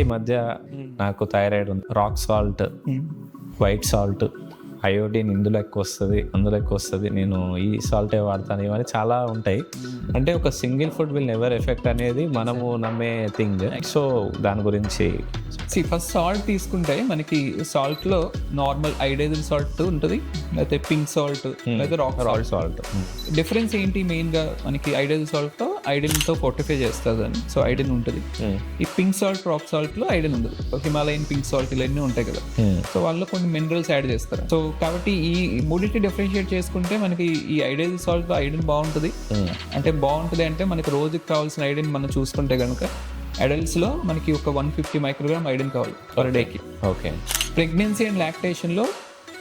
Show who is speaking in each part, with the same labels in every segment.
Speaker 1: ఈ మధ్య నాకు థైరాయిడ్ ఉంది, rock salt, white salt, iodine ఇందులో ఎక్కువ వస్తుంది, అందులో ఎక్కువ వస్తుంది, నేను ఈ సాల్టే వాడతాను, ఇవన్నీ చాలా ఉంటాయి. అంటే ఒక single food will never effect అనేది మనము నమ్మే థింగ్. సో దాని గురించి
Speaker 2: ఫస్ట్ సాల్ట్ తీసుకుంటే మనకి సాల్ట్ లో నార్మల్ ఐడైజల్ సాల్ట్ ఉంటుంది, లేకపోతే పింక్ సాల్ట్, లేకపోతే రాక్ సాల్ట్. డిఫరెన్స్ ఏంటి మెయిన్ గా, మనకి ఐడైజల్ సాల్ట్ తో ఐడిన్ తో ఫోర్టిఫై చేస్తుంది అని, సో ఐడిన్ ఉంటుంది. ఈ పింక్ సాల్ట్, రాక్ సాల్ట్ లో ఐడిన్ ఉండదు. హిమాలయన్ పింక్ సాల్ట్ ఇవన్నీ ఉంటాయి కదా, సో వాళ్ళు కొన్ని మినరల్స్ యాడ్ చేస్తారు. సో కాబట్టి ఈ మూడింటి డిఫరెన్షియేట్ చేసుకుంటే మనకి ఈ ఐడైజల్ సాల్ట్ లో ఐడిన్ బాగుంటుంది. అంటే బాగుంటుంది అంటే మనకి రోజుకి కావాల్సిన ఐడిన్ మనం చూసుకుంటే కనుక అడల్ట్స్ లో మనకి ఒక 150 మైక్రోగ్రామ్ ఐడిన్ కావాలి పర్ డేకి.
Speaker 1: ఓకే.
Speaker 2: ప్రెగ్నెన్సీ అండ్ లాక్టేషన్ లో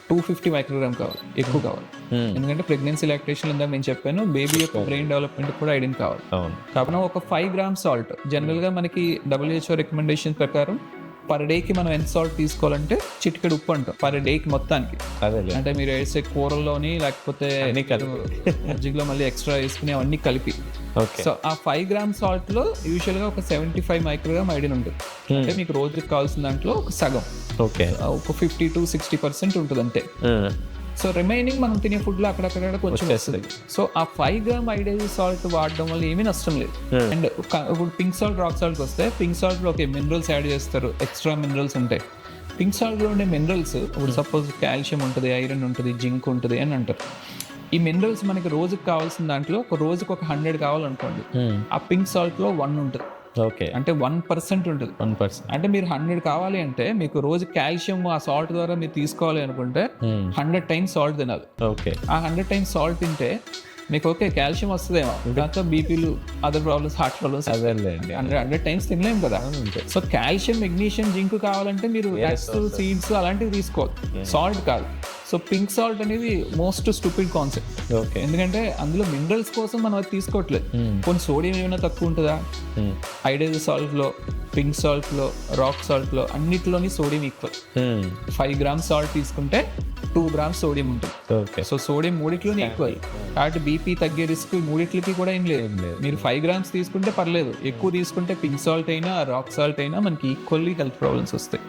Speaker 2: 250 మైక్రోగ్రామ్ కావాలి, ఎక్కువ కావాలి. ఎందుకంటే ప్రెగ్నెన్సీ లాక్టేషన్ ఇందాక నేను చెప్పాను, బేబీ యొక్క బ్రెయిన్ డెవలప్మెంట్ కూడా ఐడిన్ కావాలి. కాబట్టి ఒక 5 grams సాల్ట్ జనరల్ గా మనకి WHO రికమెండేషన్ ప్రకారం పర్ డేకి మనం ఎంత సాల్ట్ తీసుకోవాలంటే చిటికెడు ఉప్పు అంటాం పర్ డేకి మొత్తానికి. అంటే మీరు వేసే కూరల్లోని లేకపోతే మజ్జిగలో మళ్ళీ ఎక్స్ట్రా వేసుకుని అవన్నీ కలిపి. సో ఆ 5 grams సాల్ట్ లో యూజువల్ గా ఒక 75 మైక్రోగ్రామ్ ఐడిన్ ఉంటుంది. అంటే మీకు రోజుకి కావాల్సిన దాంట్లో ఒక సగం, ఒక 50 to 60% ఉంటుంది అంతే. సో రిమైనింగ్ మనం తినే ఫుడ్ లో అక్కడక్కడ కొంచెం వస్తుంది. సో ఆ 5 grams ఐడైజల్ సాల్ట్ వాడడం వల్ల ఏమీ నష్టం లేదు. అండ్ ఇప్పుడు పింక్ సాల్ట్, రాక్ సాల్ట్ వస్తే పింక్ సాల్ట్ లో ఒక మినరల్స్ యాడ్ చేస్తారు, ఎక్స్ట్రా మినరల్స్ ఉంటాయి. పింక్ సాల్ట్ లో ఉండే మినరల్స్ ఇప్పుడు సపోజ్ కాల్షియం ఉంటుంది, ఐరన్ ఉంటుంది, జింక్ ఉంటుంది అని అంటారు. ఈ మినరల్స్ మనకి రోజుకి కావాల్సిన దాంట్లో ఒక రోజుకి ఒక 100 కావాలనుకోండి, ఆ పింక్ సాల్ట్ లో 1 ఉంటుంది.
Speaker 1: ఓకే.
Speaker 2: అంటే 1% ఉంటుంది. 1%. అంటే మీరు 100 కావాలి అంటే మీకు రోజు కాల్షియం ఆ సాల్ట్ ద్వారా మీరు తీసుకోవాలి అనుకుంటే 100 times సాల్ట్ తినాలి.
Speaker 1: ఓకే.
Speaker 2: ఆ 100 times సాల్ట్ తింటే మీకు ఓకే కాల్షియం వస్తుందేమో, దాంతో బీపీలు, అదర్ ప్రాబ్లమ్స్, హార్ట్ ప్రాబ్లమ్స్ అదేలేండి. 100 times తినలేము కదా. సో కాల్షియం, మెగ్నీషియం, జింక్ కావాలంటే మీరు నట్స్, సీడ్స్ అలాంటివి తీసుకోవాలి, సాల్ట్ కాదు. సో పింక్ సాల్ట్ అనేది మోస్ట్ స్టూపిడ్ కాన్సెప్ట్. ఎందుకంటే అందులో మినరల్స్ కోసం మనం అది తీసుకోవట్లేదు. కొన్ని సోడియం ఏమైనా తక్కువ ఉంటుందా? ఐడైజల్ సాల్ట్ లో, పింక్ సాల్ట్ లో, రాక్ సాల్ట్ లో అన్నిటిలోని సోడియం ఈక్వల్. 5 grams సాల్ట్ తీసుకుంటే 2 grams సోడియం ఉంటుంది. సో సోడియం మూడిట్లోనే ఈక్వల్. కాబట్టి బీపీ తగ్గే రిస్క్ మూడిట్లకి కూడా ఏం లేదు. మీరు 5 grams తీసుకుంటే పర్లేదు, ఎక్కువ తీసుకుంటే పింక్ సాల్ట్ అయినా రాక్ సాల్ట్ అయినా మనకి ఈక్వల్లీ హెల్త్ ప్రాబ్లమ్స్ వస్తాయి.